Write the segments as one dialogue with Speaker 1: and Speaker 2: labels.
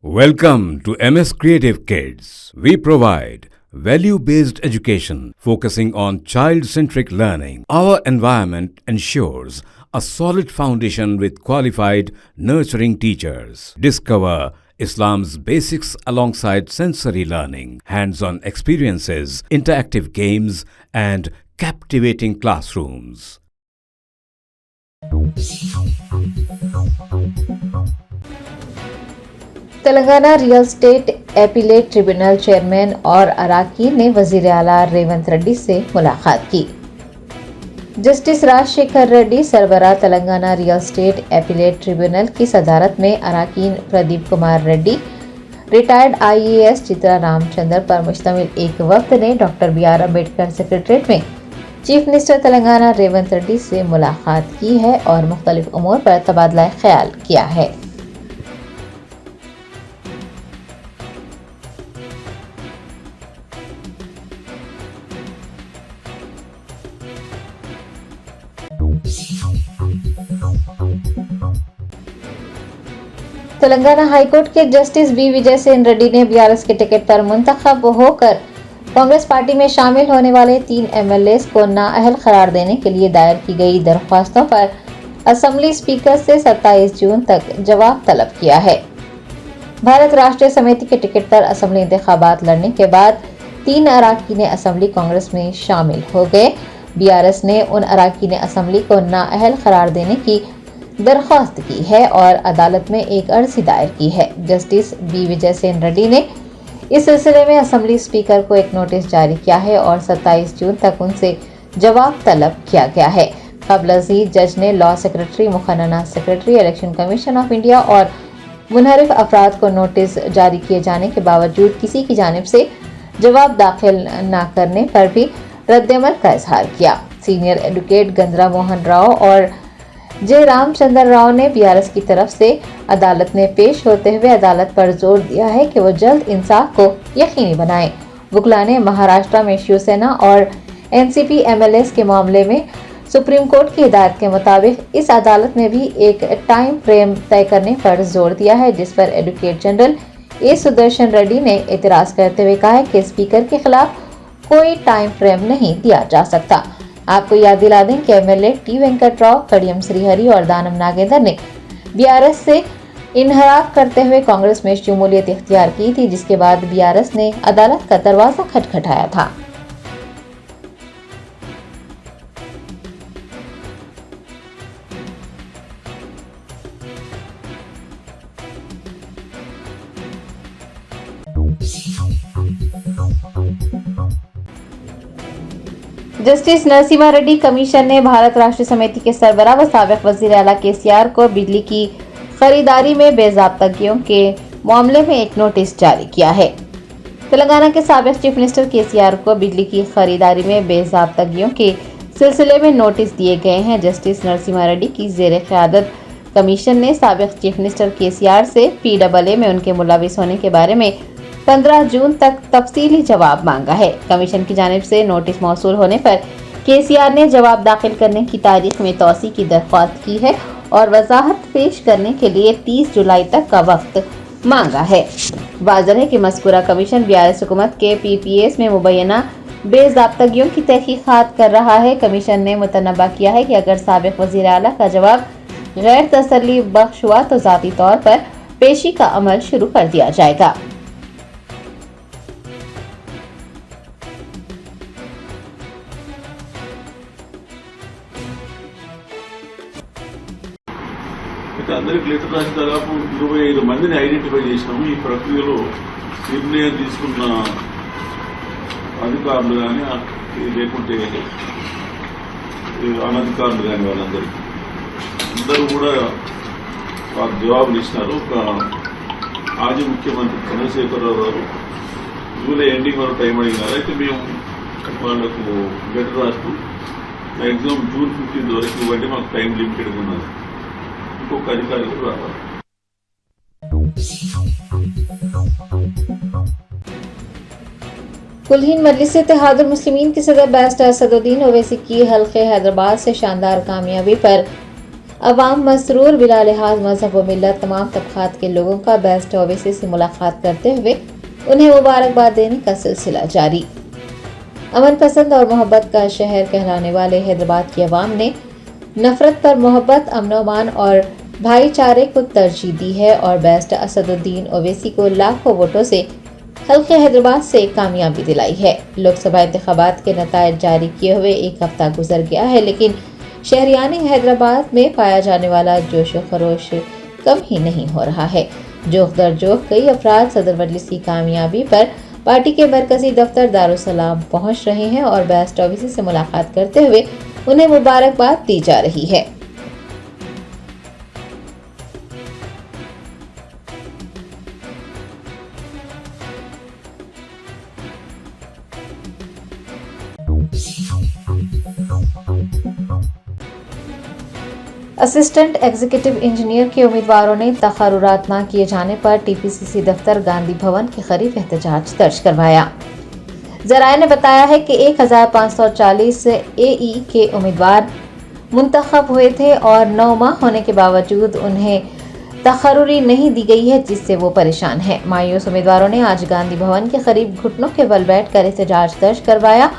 Speaker 1: Welcome to MS Creative Kids. We provide value-based education focusing on child-centric learning. Our environment ensures a solid foundation with qualified, nurturing teachers. Discover Islam's basics alongside sensory learning, hands-on experiences, interactive games, and captivating classrooms.
Speaker 2: Telangana real estate appellate tribunal chairman और अराकीन ने वजीर आला रेवंत रेड्डी से मुलाकात की। Justice Rajasekhar Reddy सरबराह Telangana real estate appellate tribunal की सदारत में अराकीन प्रदीप कुमार रेड्डी, रिटायर्ड IAS चित्रा रामचंद्र पर मुश्तमिल एक वफ्द ने डॉक्टर BR अम्बेडकर सेक्रेटरीट में चीफ मिनिस्टर तेलंगाना रेवंत रेड्डी से मुलाकात की है और मुख्तलिफ उमूर पर तबादला ख्याल किया है। तेलंगाना हाईकोर्ट के जस्टिस B विजय सेन रेड्डी ने BRS के टिकट पर मुंतखब होकर कांग्रेस पार्टी में शामिल होने वाले 3 MLAs को नाअहल करार देने के लिए दायर की गई दरख्वास्तों पर असेंबली स्पीकर से 27 जून तक जवाब तलब किया है। भारत राष्ट्रीय समिति के टिकट पर असेंबली इंतखाबात लड़ने के बाद 3 अराकीन असेंबली कांग्रेस में शामिल हो गए। BRS ने उन अराकीन असेंबली को नाअहल करार देने की दरख्वास्त की है और अदालत में एक अर्जी दायर की है। जस्टिस B विजय सेन रेड्डी ने इस सिलसिले में असेंबली स्पीकर को एक नोटिस जारी किया है और 27 जून तक उनसे जवाब तलब किया गया है। कबल जज ने लॉ सेक्रेटरी, मुखन्ना secretary, election commission of India और मुनहरिफ अफराद को नोटिस जारी किए जाने के बावजूद किसी की जानिब से जवाब दाखिल न करने पर भी रद्दमल का इजहार किया। सीनियर एडवोकेट गंधरा मोहन राव और जे रामचंद्र राव ने BRS की तरफ से अदालत में पेश होते हुए अदालत पर जोर दिया है कि वो जल्द इंसाफ को यकीनी बनाएं। वुकला ने महाराष्ट्र में शिवसेना और NCP MLAs के मामले में सुप्रीम कोर्ट की हिदायत के मुताबिक इस अदालत में भी एक टाइम फ्रेम तय करने पर जोर दिया है, जिस पर advocate general A Sudarshan Reddy ने एतराज करते हुए कहा है कि स्पीकर के खिलाफ कोई टाइम फ्रेम नहीं दिया जा सकता। आपको याद दिला दें कि MLA T वेंकट राव, कड़ियम श्रीहरि और दानम नागेंद्र ने BRS से इन्हराफ करते हुए कांग्रेस में शमूलियत इख्तियार की थी, जिसके बाद BRS ने अदालत का दरवाजा खटखटाया था। जस्टिस नरसिम्हा रेड्डी कमीशन ने भारत राष्ट्रीय समिति के सरबराह व साबिक वजीर आला KCR को बिजली की खरीदारी में बेज़ाब्तगियों के मामले में एक नोटिस जारी किया है। तेलंगाना के साबिक चीफ मिनिस्टर KCR को बिजली की खरीदारी में बेज़ाब्तगियों के सिलसिले में नोटिस दिए गए हैं। जस्टिस नरसिम्हा रेड्डी की ज़ेर क़यादत कमीशन ने साबिक चीफ मिनिस्टर KCR से PAA में उनके मुलविस होने के बारे में 15 जून तक तफसीली जवाब मांगा है। कमीशन की जानिब से नोटिस मौसूल होने पर KCR ने जवाब दाखिल करने की तारीख में तौसी की दरख्वास्त की है और वजाहत पेश करने के लिए 30 जुलाई तक का वक्त मांगा है। वाज़ेह है कि मज़कूरा कमीशन BRS हुकूमत के PPAs में मुबैना बेज़ाब्तगियों की तहकीकात कर रहा है। कमीशन ने मुतनब्बा किया है कि अगर साबिक वज़ीर आला का जवाब गैर तसल्ली बख्श हुआ तो ज़ाती तौर पर पेशी का अमल शुरू कर दिया जाएगा।
Speaker 3: అందరికి లెటర్ రాసి దాదాపు 25 మందిని ఐడెంటిఫై చేసినాము। ఈ ప్రక్రియలో నిర్ణయం తీసుకున్న అధికారులు కానీ లేకుంటే అనధికారులు కానీ వాళ్ళందరికీ అందరూ కూడా వారు జవాబులు ఇచ్చినారు। మాజీ ముఖ్యమంత్రి చంద్రశేఖరరావు గారు జూలై ఎండింగ్ వరకు టైం అడిగినారు। అయితే మేము వాళ్లకు లెటర్ రాస్తూ మ్యాక్సిమం జూన్ 15 వరకు ఇవ్వండి, మాకు టైం లిమిటెడ్ ఉన్నది। ఇంకొక అధికారి కూడా రావాలి।
Speaker 2: कुलहीन मजलिस इत्तेहादुल मुस्लिमीन के सदर बैरिस्टर असदुद्दीन ओवैसी की हल्के हैदराबाद से शानदार कामयाबी पर अवाम मसरूर बिला लिहाज मजहब व मिल्लत तमाम तबकात के लोगों का बेस्ट ओवैसी से मुलाकात करते हुए उन्हें मुबारकबाद देने का सिलसिला जारी। अमन पसंद और मोहब्बत का शहर कहलाने वाले हैदराबाद की अवाम ने नफरत पर मोहब्बत, अमन और भाईचारे को तरजीह दी है और बेस्ट असदुद्दीन ओवैसी को लाखों वोटों से हल्के हैदराबाद से कामयाबी दिलाई है। लोकसभा इंतखाबात के नतायज जारी किए हुए एक हफ्ता गुजर गया है, लेकिन शहरियानी हैदराबाद में पाया जाने वाला जोश व खरोश कम ही नहीं हो रहा है। जोख दर जोख कई अफराद सदर मजलिस की कामयाबी पर पार्टी के मरकजी दफ्तर दारुसलाम पहुंच रहे हैं और बेस्ट ओवैसी से मुलाकात करते हुए उन्हें मुबारकबाद दी जा रही है। असिस्टेंट एग्जीक्यूटिव इंजीनियर के उम्मीदवारों ने तकर्रुरात न किए जाने पर टीपीसीसी दफ्तर गांधी भवन के करीब एहतजाज दर्ज करवाया। जराये ने बताया है कि 1540 एई के उम्मीदवार मुंतखब हुए थे और 9 माह होने के बावजूद उन्हें तकर्रुरी नहीं दी गई है, जिससे वो परेशान है। मायूस उम्मीदवारों ने आज गांधी भवन के करीब घुटनों के बल बैठकर एहतजाज दर्ज करवाया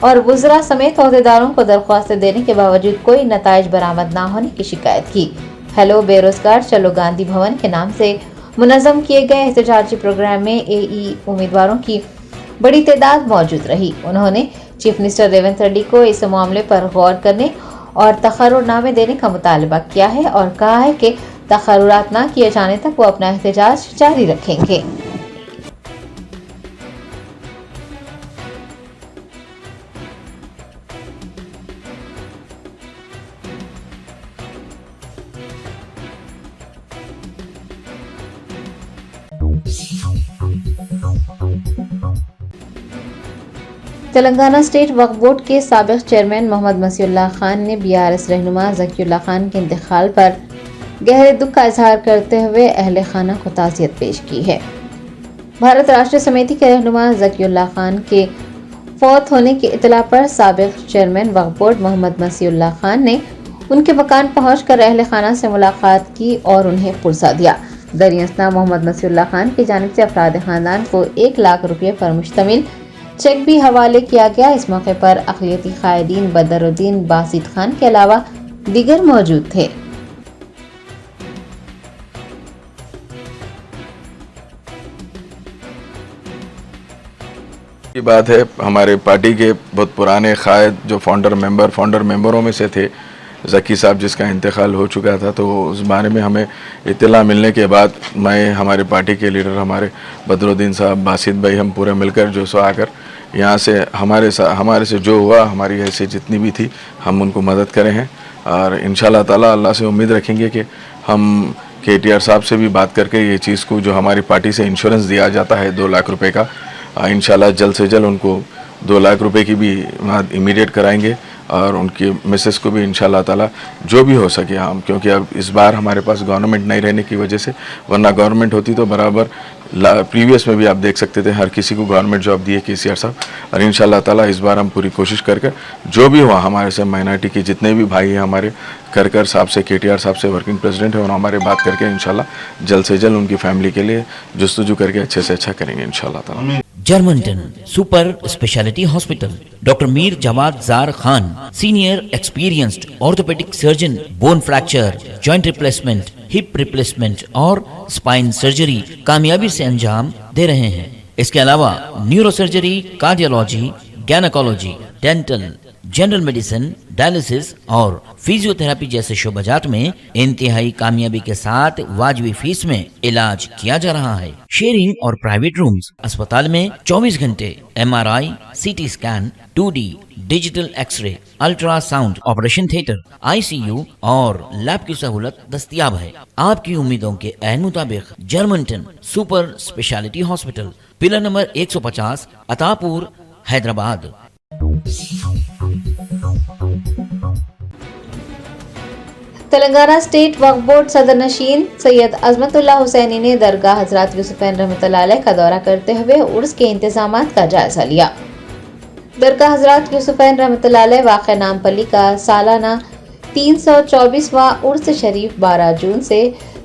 Speaker 2: और वुज़रा समेत ओहदेदारों को दरख्वास्तें देने के बावजूद कोई नताइज बरामद न होने की शिकायत की। हेलो बेरोजगार चलो गांधी भवन के नाम से मुनज़्ज़म किए गए एहतजाजी प्रोग्राम में एई उम्मीदवारों की बड़ी तादाद मौजूद रही। उन्होंने चीफ मिनिस्टर रेवंत रेड्डी को इस मामले पर गौर करने और तकर्रुरनामे देने का मुतालबा किया है और कहा है कि तकर्रुरात न किए जाने तक वो अपना एहतजाज जारी रखेंगे। तेलंगाना स्टेट वक्फ बोर्ड के साबिक चेयरमैन मोहम्मद मसीउल्लाह खान ने बीआरएस रहनुमा ज़कीउल्लाह खान के इंतकाल पर गहरे दुख का इजहार करते हुए अहले खाना को ताज़ियत पेश की है। भारत राष्ट्र समिति के रहनुमा ज़कीउल्लाह खान के फौत होने की इत्तला पर साबिक चेयरमैन वक्फ बोर्ड मोहम्मद मसीउल्लाह खान ने उनके मकान पहुंचकर अहले खाना से मुलाकात की और उन्हें पुरसा दिया। दरियास्ता मोहम्मद मसीउल्लाह खान की जानिब से अफराद खानदान को 1 लाख रुपये पर मुश्तमिल चेक भी हवाले किया गया। इस मौके पर अक़लियती कायदीन बदरुद्दीन बासित खान के अलावा दीगर मौजूद थे।
Speaker 4: की बात है, हमारे पार्टी के बहुत पुराने कायद जो फाउंडर मेंबरों में से थे ज़की साहब, जिसका इंतकाल हो चुका था, तो उस बारे में हमें इत्तला मिलने के बाद मैं, हमारे पार्टी के लीडर हमारे बदरुद्दीन साहब, बासित भाई, हम पूरे मिलकर जो सो आकर यहाँ से हमारे से जो हुआ, हमारी हैसियत जितनी भी थी, हम उनको मदद करे हैं। और इंशाल्लाह ताला अल्लाह से उम्मीद रखेंगे कि हम KTR साहब से भी बात करके ये चीज़ को, जो हमारी पार्टी से इंश्योरेंस दिया जाता है 2 लाख रुपए का, इंशाल्लाह जल्द से जल्द उनको 2 लाख रुपए की भी इमीडिएट कराएंगे और उनकी मिसेस को भी इंशाल्लाह ताला जो भी हो सके हम, क्योंकि अब इस बार हमारे पास गवर्नमेंट नहीं रहने की वजह से, वरना गवर्नमेंट होती तो बराबर प्रीवियस में भी आप देख सकते थे हर किसी को गवर्नमेंट जॉब दिए KCR साहब। और इंशाल्लाह ताला इस बार हम पूरी कोशिश करके जो भी हुआ, हमारे से माइनॉरिटी के जितने भी भाई हैं हमारे, कर साहब से, KTR साहब से वर्किंग प्रेसिडेंट है, और हमारे बात करके इंशाल्लाह जल्द से जल्द उनकी फैमिली के लिए जुस्तजू करके अच्छे से अच्छा करेंगे इंशाल्लाह ताला।
Speaker 5: जर्मनटन super speciality hospital, doctor Mir Jawad Jar Khan, senior experienced orthopaedic surgeon, bone fracture, joint replacement, hip replacement और स्पाइन सर्जरी कामयाबी से अंजाम दे रहे हैं। इसके अलावा neuro surgery, cardiology, gynaecology, dental, general medicine, dialysis और फिजियोथेरेपी जैसे शोबाजात में इंतहाई कामयाबी के साथ वाजिबी फीस में इलाज किया जा रहा है। शेयरिंग और प्राइवेट रूम्स, अस्पताल में 24 घंटे MRI, CT scan, 2D digital x-ray, ultrasound, operation theatre, ICU और लैब की सहूलत दस्तयाब है। आपकी उम्मीदों के ऐन मुताबिक Germanten super speciality hospital, pillar number 150, Attapur, Hyderabad.
Speaker 2: Telangana state Waqf board सदर नशीन सैयद अजमतुल्लाह हुसैनी ने दरगाह हजरत यूसुफैन रहमतुल्लाह अलैह का दौरा करते हुए उर्स के इंतजामात का जायजा लिया। दरगाह हजरत यूसुफैन रहमतुल्लाह अलैह वाक़ नामपल्ली का सालाना 324वां उर्स शरीफ 12 जून से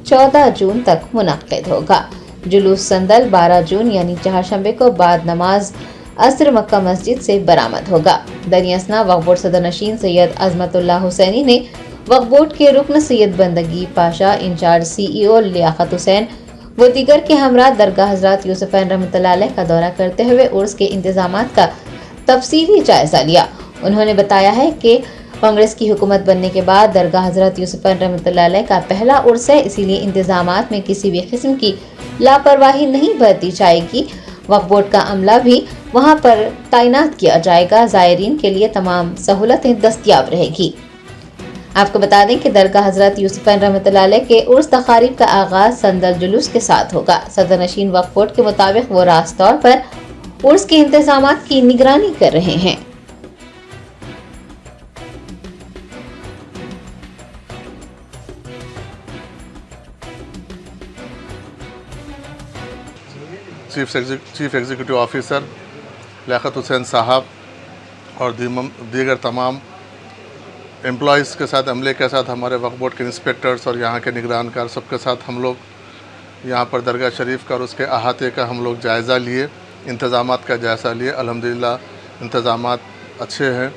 Speaker 2: 14 जून तक मुनक्किद होगा। जुलूस संदल 12 जून यानी चहारशंबे को बाद नमाज असर मक्का मस्जिद से बरामद होगा। दरियासना वक्फ बोर्ड सदर नशीन सैयद अजमतुल्लाह हुसैनी ने वक्फ बोर्ड के रुकन सैयद बंदगी पाशा, इंचार्ज CEO लियाकत हुसैन व दीगर के हमरा दरगाह हजरत यूसुफैन रहमतुल्लाह अलैह का दौरा करते हुए उर्स के इंतजामात का तफसीली जायजा लिया। उन्होंने बताया है कि कांग्रेस की हुकूमत बनने के बाद दरगाह हजरत यूसुफैन रहमतुल्लाह अलैह का पहला उर्स है, इसीलिए इंतजामात में किसी भी किस्म की लापरवाही नहीं बरती जाएगी। वक्फ बोर्ड का अमला भी वहां पर तैनात किया जाएगा। ज़ायरीन के लिए तमाम सहूलतें दस्तयाब रहेगी। आपको बता दें कि दरगाह हजरत यूसुफैन रहमतुल्लाह अलैह के उर्स तकारीब का आगाज संदल जुलूस के साथ होगा। सदर नशीन वक्फ बोर्ड के मुताबिक वो रास्त तौर पर उर्स के इंतजामात की निगरानी कर रहे हैं।
Speaker 6: Chief executive officer Liaqat Hussain साहब और दीगर तमाम एम्प्लॉयज़ के साथ, अमले के साथ, हमारे वक्फ बोर्ड के इंस्पेक्टर्स और यहाँ के निगरानकार सबके साथ हम लोग यहाँ पर दरगाह शरीफ का और उसके अहाते का हम लोग जायज़ा लिए, इंतज़ामात का जायज़ा लिए। अल्हम्दुलिल्लाह इंतज़ामात अच्छे हैं,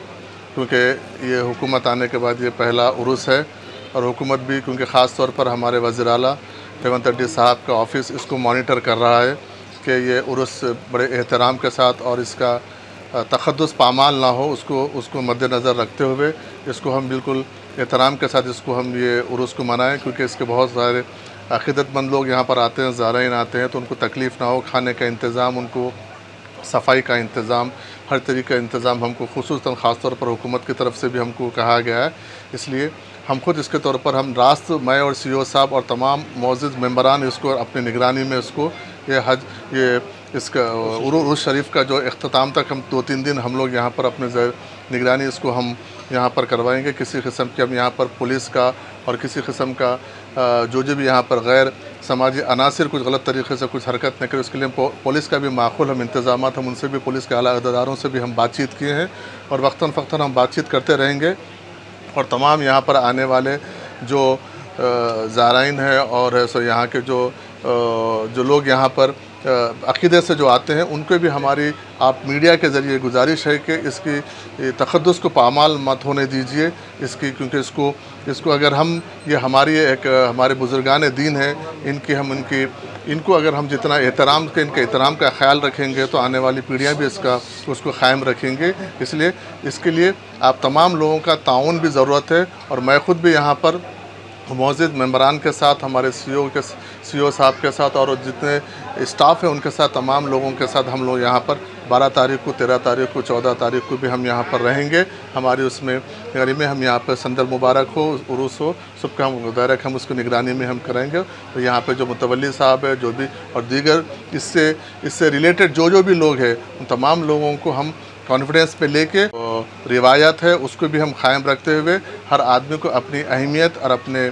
Speaker 6: क्योंकि ये हुकूमत आने के बाद ये पहला उर्स है और हुकूमत भी क्योंकि ख़ास तौर पर हमारे वज़ीर आला रेवंत रेड्डी साहब का ऑफिस इसको मॉनिटर कर रहा है कि ये उर्स बड़े एहतराम के साथ और इसका तखद्दुस पामाल ना हो, उसको मद्देनज़र रखते हुए इसको हम बिल्कुल एहतराम के साथ इसको हम ये उर्स को मनाएं, क्योंकि इसके बहुत सारे अक़ीदतमंद लोग यहाँ पर आते हैं, ज़ायरीन आते हैं, तो उनको तकलीफ़ ना हो, खाने का इंतज़ाम, उनको सफाई का इंतज़ाम, हर तरीके का इंतज़ाम हमको खुसूसन ख़ास तौर पर हुकूमत की तरफ से भी हमको कहा गया है। इसलिए हम खुद इसके तौर पर हम रास्त मैं और CEO साहब और तमाम मौजूद मेंबरान इसको अपनी निगरानी में इसको ये इसका उर्स शरीफ का जो इख्तिताम तक हम 2-3 दिन हम लोग यहाँ पर अपने निगरानी इसको हम यहाँ पर करवाएंगे। किसी किस्म की हम यहाँ पर पुलिस का और किसी किस्म का जो भी यहाँ पर गैर समाजी अनासिर कुछ गलत तरीके से कुछ हरकत न करे, उसके लिए पुलिस का भी माकूल हम इंतज़ाम हम उनसे भी, पुलिस के आला अहदेदारों से भी हम बातचीत किए हैं और वक्तन फ़क्तन हम बातचीत करते रहेंगे। और तमाम यहाँ पर आने वाले जो ज़ायरीन हैं और सो यहाँ के जो लोग यहाँ पर अक़ीदे से जो आते हैं, उनको भी हमारी आप मीडिया के ज़रिए गुजारिश है कि इसकी तखद्दुस को पामाल मत होने दीजिए इसकी, क्योंकि इसको अगर हम ये हमारे बुज़ुर्गान दीन हैं, इनको अगर हम जितना इनके एहतराम का ख्याल रखेंगे तो आने वाली पीढ़ियाँ भी उसको क़ायम रखेंगे। इसलिए इसके लिए आप तमाम लोगों का ताउन भी ज़रूरत है और मैं ख़ुद भी यहाँ पर मौजूद मेंबरान के साथ, हमारे CEO साहब के साथ और जितने स्टाफ हैं उनके साथ, तमाम लोगों के साथ हम लोग यहाँ पर 12 तारीख को, 13 तारीख को, 14 तारीख को भी हम यहाँ पर रहेंगे। हमारी उसमें निगरानी में हम यहाँ पर संदल मुबारक हो, उरूस हो, सबका हम मुबारक हम उसको निगरानी में हम करेंगे। तो यहाँ पर जो मुतवल्ली साहब है, जो भी और दीगर इससे रिलेटेड जो भी लोग हैं, उन तमाम लोगों को हम कॉन्फिडेंस पे लेके रिवायत है उसको भी हम क़ायम रखते हुए हर आदमी को अपनी अहमियत और अपने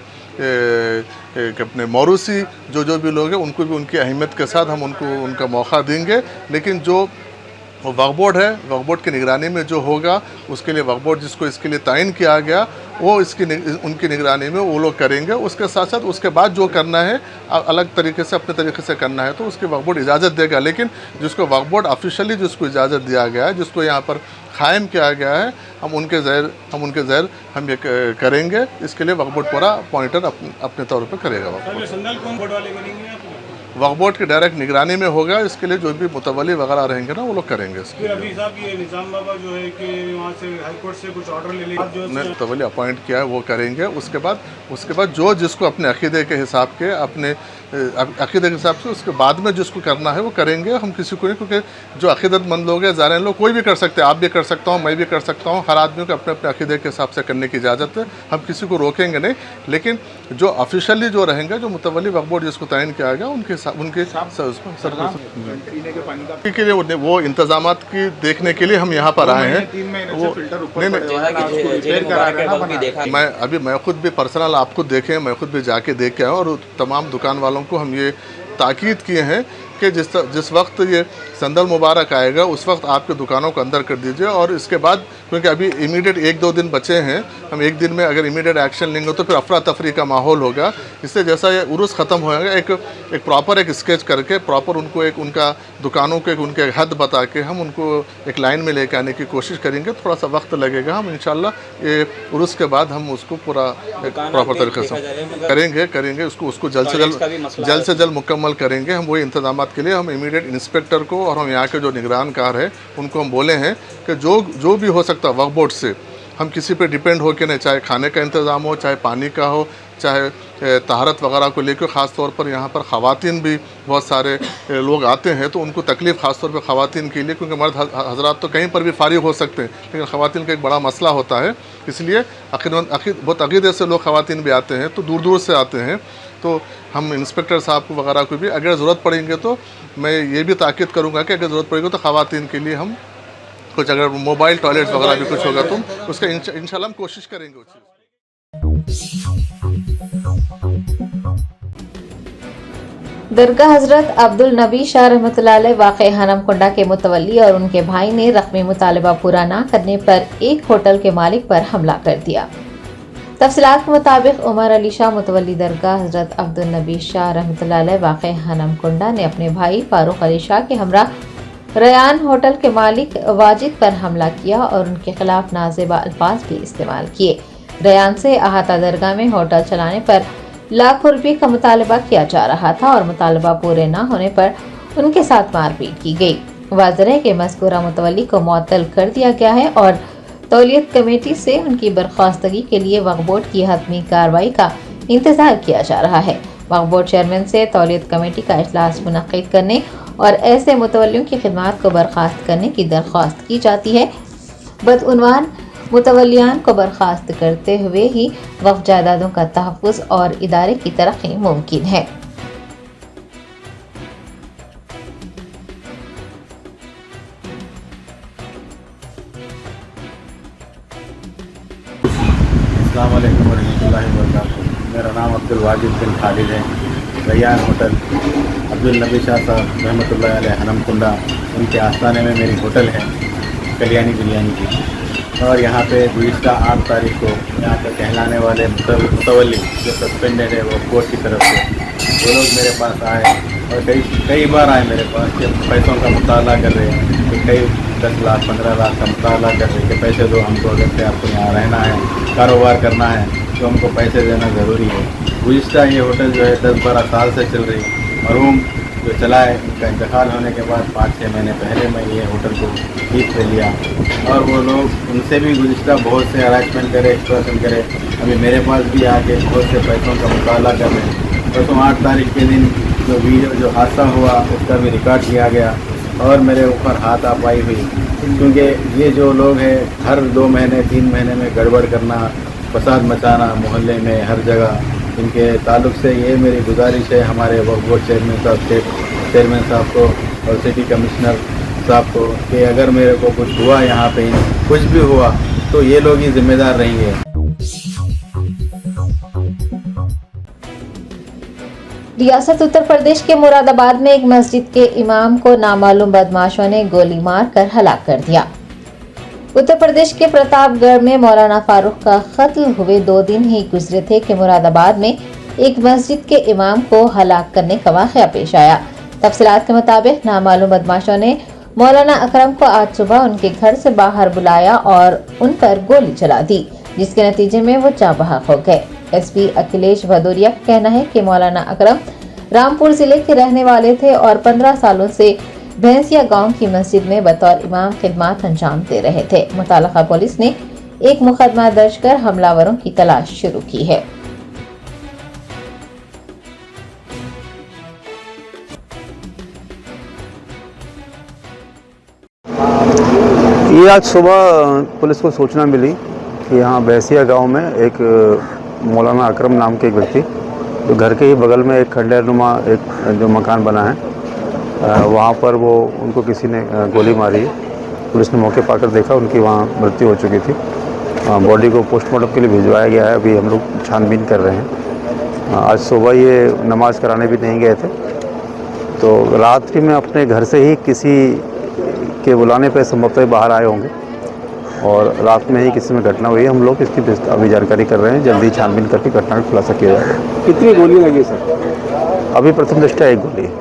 Speaker 6: मौरूसी जो भी लोग हैं उनको भी उनकी अहमियत के साथ हम उनका मौका देंगे। लेकिन जो वक्फ बोर्ड है, वक्फ बोर्ड की निगरानी में जो होगा उसके लिए वक्फ बोर्ड जिसको इसके लिए तयन किया गया वो उनकी निगरानी में वो लोग करेंगे। उसके साथ साथ उसके बाद जो करना है अलग तरीके से अपने तरीके से करना है तो उसके वक्फ बोर्ड इजाज़त देगा। लेकिन जिसको वक्फ बोर्ड ऑफिशियली जिसको इजाज़त दिया गया है, जिसको यहाँ पर क़ायम किया गया है, हम उनके ज़हर हम ये करेंगे। इसके लिए वक्फ बोर्ड पूरा मॉनिटर अपने तौर पर करेगा। वक्फ बोर्ड की डायरेक्ट निगरानी में होगा। इसके लिए जो भी मुतवल्ली वगैरह रहेंगे ना वो लोग करेंगे।
Speaker 7: अभी साहब ये निज़ाम बाबा जो है कि वहाँ से हाई कोर्ट से कुछ ऑर्डर ले लिया,
Speaker 6: मुतवल्ली अपॉइंट किया है वो करेंगे। उसके बाद जो जिसको अपने अक़ीदे के हिसाब के उसके बाद में जिसको करना है वो करेंगे। हम किसी को नहीं, क्योंकि जो अक़ीदतमंद लोग हैं, ज़ायरीन लोग, कोई भी कर सकते हैं, आप भी कर सकता हूँ, मैं भी कर सकता हूँ। हर आदमी को अपने अक़ीदे के हिसाब से करने की इजाज़त है, हम किसी को रोकेंगे नहीं। लेकिन जो ऑफिशियली जो रहेंगे, जो मुतवल्ली वक्फ बोर्ड जिसको तयन किया गया उनके के लिए वो इंतज़ामात की देखने के लिए हम यहाँ पर आए हैं। मैं खुद भी पर्सनल आपको देखें, मैं खुद भी जाके देख के आया और तमाम दुकान वालों को हम ये ताकीद किए हैं कि जिस वक्त ये संदल मुबारक आएगा उस वक्त आपके दुकानों को अंदर कर दीजिए और इसके बाद क्योंकि अभी इमीडिएट 1-2 दिन बचे हैं। हम एक दिन में अगर इमीडिएट एक्शन लेंगे तो फिर अफरा तफरी का माहौल होगा। इससे जैसा ये उर्स ख़त्म होएगा, एक प्रॉपर एक स्केच करके प्रॉपर उनको एक उनका दुकानों के उनके हद बता के हम उनको एक लाइन में लेके आने की कोशिश करेंगे। थोड़ा सा वक्त लगेगा, हम इंशाल्लाह ये उर्स के बाद हम उसको पूरा प्रॉपर तरीके से करेंगे उसको जल्द से जल्द मुकम्मल करेंगे। हम वही इंतजाम के लिए हम इमीडिएट इंस्पेक्टर को और हम यहाँ के जो निगरानकार है उनको हम बोले हैं कि जो भी हो सकता है वक्फ बोर्ड से हम किसी पे डिपेंड हो के नहीं, चाहे खाने का इंतज़ाम हो, चाहे पानी का हो, चाहे तहारत वगैरह को लेकर। ख़ास तौर पर यहाँ पर ख़वातीन भी बहुत सारे लोग आते हैं तो उनको तकलीफ़ ख़ास तौर पर ख़वातीन के लिए, क्योंकि मर्द हजरात तो कहीं पर भी फारिग हो सकते हैं, लेकिन ख़वातीन का एक बड़ा मसला होता है। इसलिए बहुत अक़ीदे से लोग ख़वातीन भी आते हैं, तो दूर दूर से आते हैं। तो हम इंस्पेक्टर साहब को वगैरह को भी अगर ज़रूरत पड़ेंगे तो मैं ये भी ताक़ीद करूँगा कि अगर ज़रूरत पड़ेगी तो ख़वातीन के लिए हम कुछ, अगर मोबाइल टॉयलेट्स वगैरह भी कुछ होगा तो उसका इंशाल्लाह हम कोशिश करेंगे उस चीज़।
Speaker 2: दरगाह हज़रत अब्दुल नबी शाह रहमतुल्लाह अलैह वाक़े हनमकुंडा के मुतवल्ली और उनके भाई ने रक़मी मुतालबा पूरा न करने पर एक होटल के मालिक पर हमला कर दिया। तफसीलात के मुताबिक उमर अली शाह मुतवल्ली दरगाह हज़रत अब्दुल नबी शाह रहमतुल्लाह अलैह वाक़े हनमकुंडा ने अपने भाई फारूक अली शाह के हमरा रयान होटल के मालिक वाजिद पर हमला किया और उनके खिलाफ नाज़ेबा अल्फाज भी इस्तेमाल किए। रयान से अहाता दरगाह में होटल चलाने पर लाखों रुपये का मुतालबा किया जा रहा था और मुतालबा पूरे न होने पर उनके साथ मारपीट की गई। वाज़ेह है कि मज़कूरा मुतवल्ली को मुअत्तल कर दिया गया है और तौलियत कमेटी से उनकी बर्खास्तगी के लिए वक्फ बोर्ड की हतमी कार्रवाई का इंतज़ार किया जा रहा है। वक्फ बोर्ड चेयरमैन से तौलियत कमेटी का इजलास मुनक़्क़िद करने और ऐसे मुतवल्लियों की खिदमात को बर्खास्त करने की दरख्वास्त की जाती है। बदउनवान मुतवल्लियान को बर्खास्त करते हुए ही वक्फ जायदादों का तहफ़्फ़ुज़ और इदारे की तरक्की मुमकिन है।
Speaker 8: अस्सलाम वालेकुम वरहमतुल्लाहि वबरकातुहू। मेरा नाम अब्दुल वाजिद बिन खालिद है। रैयान होटल अब्दुल नबी शाह साहब रहमतुल्लाहि अलैह हनमकुंडा, उनके आस्थाने में मेरी होटल है कल्याणी बिरयानी की। और यहाँ पे गुज़िश्ता 8 तारीख को यहाँ पे कहलाने वाले मुतवल्ली जो सस्पेंडेड है वो कोर्ट की तरफ से वो लोग मेरे पास आए और कई बार आए मेरे पास कि पैसों का मुताला कर रहे हैं, कि कई 10 लाख 15 लाख का मुताला कर रहे हैं कि पैसे दो हमको, अगर से आपको यहाँ रहना है, कारोबार करना है तो हमको पैसे देना ज़रूरी है। गुज़िश्ता ये होटल जो है 10-12 साल से चल रही, मरहूम जो चलाए उनका इंतकाल होने के बाद 5-6 महीने पहले मैं ये होटल को लीज पे लिया और वो लोग उनसे भी गुज़िश्ता बहुत से हरासमेंट करे, एक्सटॉर्शन करे। अभी मेरे पास भी आके बहुत से पैसों का मुताला कर रहे हैं। परसों 8 तारीख के दिन जो हादसा हुआ उसका भी रिकॉर्ड किया गया और मेरे ऊपर हाथापाई हुई, क्योंकि ये जो लोग हैं हर 2 महीने 3 महीने में गड़बड़ करना, फसाद मचाना मोहल्ले में हर जगह। इनके ताल्लुक़ से ये मेरी गुजारिश है हमारे वक्फ बोर्ड चेयरमैन साहब, स्टेट चेयरमैन साहब को और सिटी कमिश्नर साहब को कि अगर मेरे को कुछ हुआ, यहाँ पे कुछ भी हुआ तो ये लोग ही जिम्मेदार रहेंगे।
Speaker 2: रियासत उत्तर प्रदेश के मुरादाबाद में एक मस्जिद के इमाम को नामालूम बदमाशों ने गोली मारकर हलाक कर दिया। उत्तर प्रदेश के प्रतापगढ़ में मौलाना फारूक का कत्ल हुए 2 दिन ही गुजरे थे कि मुरादाबाद में एक मस्जिद के इमाम को हलाक करने का वाक़या पेश आया। तफसीलात के मुताबिक नामालूम बदमाशों ने मौलाना अकरम को आज सुबह उनके घर से बाहर बुलाया और उन पर गोली चला दी, जिसके नतीजे में वो जाँ बहक हो गए। एसपी अखिलेश भदौरिया का कहना है कि मौलाना अकरम रामपुर जिले के रहने वाले थे और 15 सालों से भैंसिया गांव की मस्जिद में बतौर इमाम खिदमत अंजाम दे रहे थे। मुताल्लिका पुलिस ने एक मुकदमा दर्ज कर हमलावरों की तलाश शुरू की है।
Speaker 9: ये आज सुबह पुलिस को सूचना मिली कि यहाँ भैंसिया गांव में एक मौलाना अकरम नाम के एक व्यक्ति, तो घर के ही बगल में एक खंडहरनुमा एक जो मकान बना है वहाँ पर वो उनको किसी ने गोली मारी है। पुलिस ने मौके पाकर देखा, उनकी वहाँ मृत्यु हो चुकी थी। बॉडी को पोस्टमार्टम के लिए भिजवाया गया है। अभी हम लोग छानबीन कर रहे हैं। आज सुबह ये नमाज़ कराने भी नहीं गए थे, तो रात्रि में अपने घर से ही किसी के बुलाने पर संभवतः बाहर आए होंगे और रात में ही किसी में घटना हुई है। हम लोग इसकी अभी जानकारी कर रहे हैं, जल्दी छानबीन करके घटना का खुलासा किया जाएगा।
Speaker 10: कितनी गोली लगी सर?
Speaker 9: अभी प्रथम दृष्टया एक गोली है।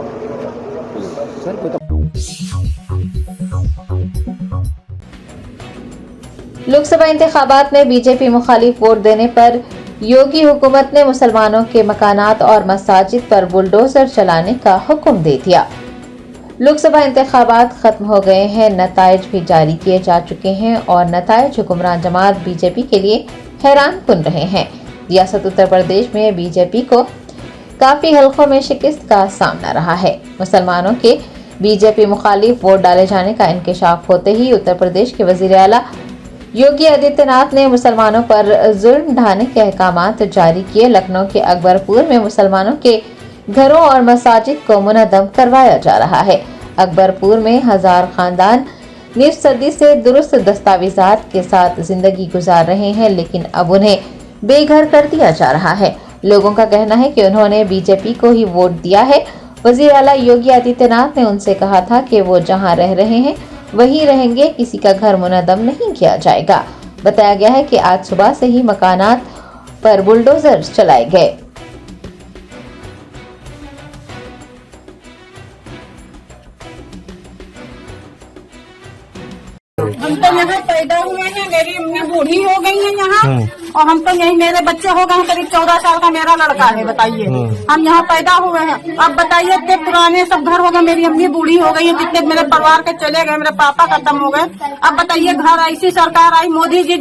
Speaker 2: लोकसभा इंतखाबात में बीजेपी मुखालिफ वोट देने पर योगी हुकूमत ने मुसलमानों के मकानात और मसाजिद पर बुलडोजर चलाने का हुक्म दे दिया। लोकसभा इंतखाबात खत्म हो गए हैं, नताइज भी जारी किए जा चुके हैं और नताइज हुक्मरान जमात बीजेपी के लिए हैरान कुन रहे हैं। रियासत उत्तर प्रदेश में बीजेपी को काफी हलकों में शिकस्त का सामना रहा है। मुसलमानों के बीजेपी मुखालिफ वोट डाले जाने का इंकशाफ होते ही उत्तर प्रदेश के वजीर आला योगी आदित्यनाथ ने मुसलमानों पर जुल्म ढाने के अहकामात जारी किए। लखनऊ के अकबरपुर में मुसलमानों के घरों और मसाजिद को मुनद्दम करवाया जा रहा है। अकबरपुर में 1000 खानदान निफ सदी से दुरुस्त दस्तावेजात के साथ जिंदगी गुजार रहे हैं, लेकिन अब उन्हें बेघर कर दिया जा रहा है। लोगों का कहना है कि उन्होंने बीजेपी को ही वोट दिया है। वजीर आला योगी आदित्यनाथ ने उनसे कहा था कि वो जहां रह रहे हैं वहीं रहेंगे, किसी का घर मुनद्दम नहीं किया जाएगा। बताया गया है कि आज सुबह से ही मकानात पर बुलडोजर चलाए गए।
Speaker 11: हम तो यहाँ पैदा हुए हैं, मेरी अम्मी बूढ़ी हो गई है यहाँ, और हम तो यही, मेरे बच्चे हो गए, करीब 14 साल का मेरा लड़का है। बताइए, हम यहाँ पैदा हुए हैं। अब बताइए, इतने पुराने सब घर हो गए, मेरी अम्मी बूढ़ी हो गई है, जितने मेरे परिवार के चले गए, मेरे पापा खत्म हो गए। अब बताइए, घर ऐसी सरकार आई, मोदी जी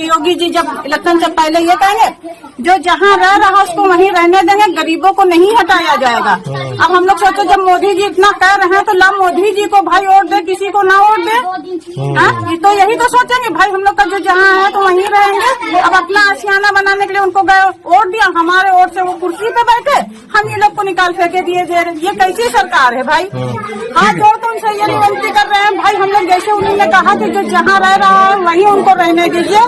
Speaker 11: योगी जी जब इलेक्शन से पहले ये कहेंगे जो जहाँ रह रहा उसको वहीं रहने देंगे, गरीबों को नहीं हटाया जाएगा। अब हम लोग सोचो, जब मोदी जी इतना कह रहे हैं तो ला मोदी जी को भाई वोट दे, किसी को ना वोट दे। तो यही तो सोचेंगे भाई, हम लोग का जो जहाँ है तो वहीं रहेंगे। अब अपना आशियाना बनाने के लिए उनको गए वोट दिया, हमारे वोट से वो कुर्सी पे बैठे, हम ये लोग को निकाल फेंके दिए दे रहे। ये कैसी सरकार है भाई? हाँ, जो तो उनसे ये विनती कर रहे हैं भाई, हम लोग जैसे उन्होंने कहा कि जो जहाँ रह रहा है वहीं उनको रहने दीजिए,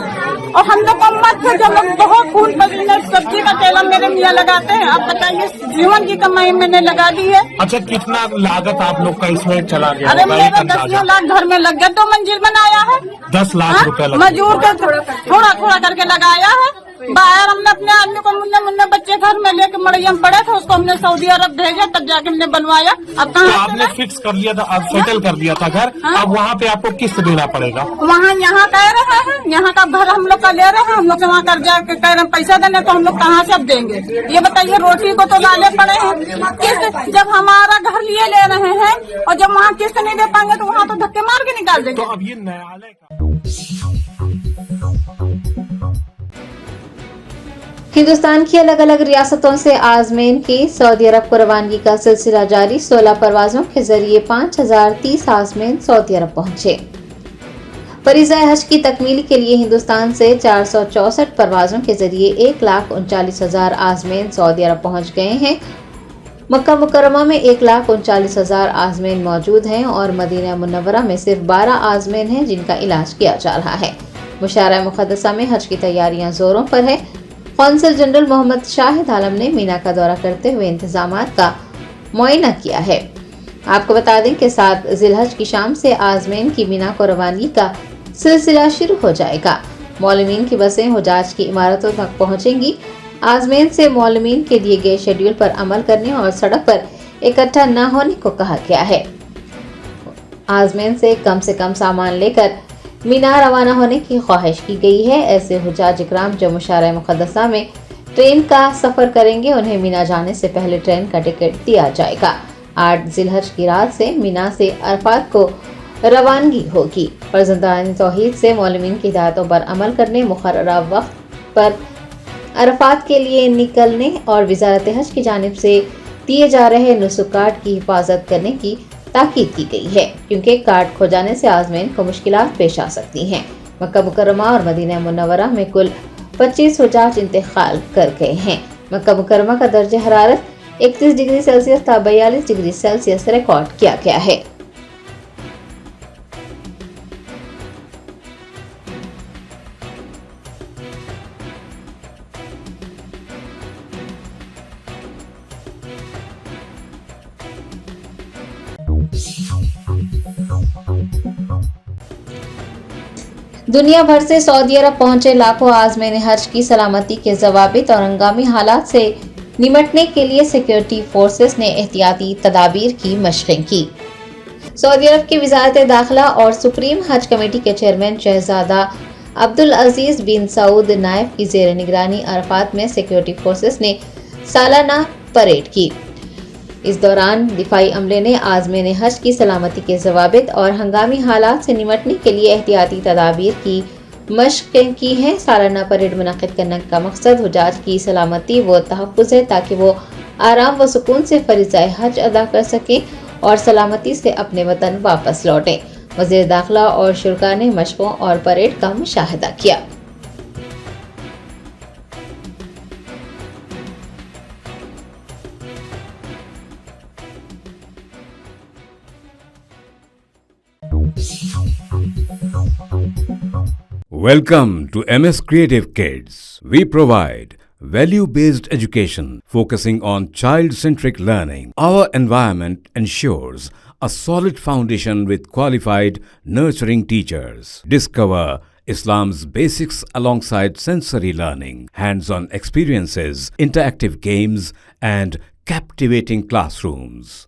Speaker 11: और हम लोग को मत से जो लोग बहुत खून पसीने सब्जी का तेल मेरे मियाँ लगाते हैं। अब बताइए, जीवन की कमाई मैंने लगा दी है।
Speaker 10: अच्छा, कितना लागत आप लोग का इसमें चला गया?
Speaker 11: अरे मेरे 10 लाख घर में लग गया, 2 मंजिल बनाया है।
Speaker 10: 10 लाख रुपए लगे।
Speaker 11: मजदूर के थोड़ा थोड़ा करके लगाया है। बाहर हमने अपने आदमी को मुन्ने बच्चे घर में लेके मड़ैया पड़े थे, उसको हमने सऊदी अरब भेजा, तब जाके हमने बनवाया। अब
Speaker 10: तो आपने फिक्स कर लिया था, अब सेटल कर दिया था घर, अब वहाँ पे आपको किस्त देना पड़ेगा?
Speaker 11: वहाँ यहाँ कह रहे हैं, यहाँ का घर हम लोग का ले रहे हैं, हम लोग से वहाँ कर्जा कह रहे हैं पैसा देने, तो हम लोग कहाँ से अब देंगे? ये बताइए, रोटी को तो लाले पड़े हैं। किस्त जब हमारा घर लिए ले रहे हैं और जब वहाँ किस्त नहीं दे पाएंगे तो वहाँ तो धक्के मार के निकाल देंगे।
Speaker 10: तो अब ये न्यायालय
Speaker 2: हिंदुस्तान की अलग अलग रियासतों से आजमीन की सऊदी अरब को रवानगी का सिलसिला जारी। 16 परवाजों के जरिए 5030 आजमीन सऊदी अरब पहुंचे। फरीज़ाए हज की तकमील के लिए हिंदुस्तान से 464 परवाजों के जरिए 1,39,000 आजमीन सऊदी अरब पहुंच गए हैं। मक्का मुकर्रमा में 1,39,000 आजमीन मौजूद हैं और मदीना मुनव्वरा में सिर्फ 12 आजमीन हैं जिनका इलाज किया जा रहा है। मुशारा मुक़द्दसा में हज की तैयारियां जोरों पर है। कौंसल जनरल मोहम्मद शाहिद आलम ने मीना का दौरा करते हुए इंतजामात का मुआयना किया है। आपको बता दें कि 7 ज़िलहज की शाम से आजमीन की मीना को रवानगी का सिलसिला शुरू हो जाएगा। मौलमीन की बसें हुजाज की इमारतों तक पहुंचेंगी। आजमीन से मौलमीन के दिए गए शेड्यूल पर अमल करने और सड़क पर इकट्ठा न होने को कहा गया है। आजमीन से कम सामान लेकर मीना रवाना होने की ख्वाहिश की गई है। ऐसे हुजाज इकराम जो मुशारा मुक़द्दसा में ट्रेन का सफर करेंगे, उन्हें मीना जाने से पहले ट्रेन का टिकट दिया जाएगा। 8 ज़िलहज की रात से मीना से अरफात को रवानगी होगी। फर्जंदान तौहीद से मौलमीन की हिदायतों पर अमल करने, मुकर्ररा वक्त पर अरफात के लिए निकलने और वज़ारत हज की जानिब से दिए जा रहे नुसुकात की हिफाजत करने की ताकीद की गई है, क्योंकि कार्ड खो जाने से आजमीन को मुश्किलात पेश आ सकती हैं। मक्का मुकर्रमा और मदीना मुनव्वरा में कुल 25 हुजाज इंतकाल कर गए हैं। मक्का मुकर्रमा का दर्जा हरारत 31 डिग्री सेल्सियस था 42 डिग्री सेल्सियस रिकॉर्ड किया गया है। दुनिया भर से सऊदी अरब पहुंचे लाखों आज़मीन हज की सलामती के ज़वाबित और हंगामी हालात से निमटने के लिए सिक्योरिटी फोर्सेस ने एहतियाती तदाबीर की मशक़ें की। सऊदी अरब की वज़ारत दाखिला और सुप्रीम हज कमेटी के चेयरमैन शहजादा अब्दुल अजीज बिन सऊद नायब की ज़ेर निगरानी अरफात में सिक्योरिटी फोर्सेस ने सालाना परेड की। इस दौरान दिफाई अमले ने आज़मीन हज की सलामती के ज़वाबित और हंगामी हालात से निमटने के लिए एहतियाती तदाबीर की मशक़ें की हैं। सालाना परेड मुनक़िद करने का मकसद हुज्जाज की सलामती व तहफ़्फ़ुज़ है ताकि वो आराम व सुकून से फ़रीज़ाए हज अदा कर सकें और सलामती से अपने वतन वापस लौटें। वज़ीर दाखिला और शुरा ने मशक़ों और परेड का मुशाहिदा किया।
Speaker 1: Welcome to MS Creative Kids. We provide value-based education focusing on child-centric learning. Our environment ensures a solid foundation with qualified, nurturing teachers. Discover Islam's basics alongside sensory learning, hands-on experiences, interactive games, and captivating classrooms.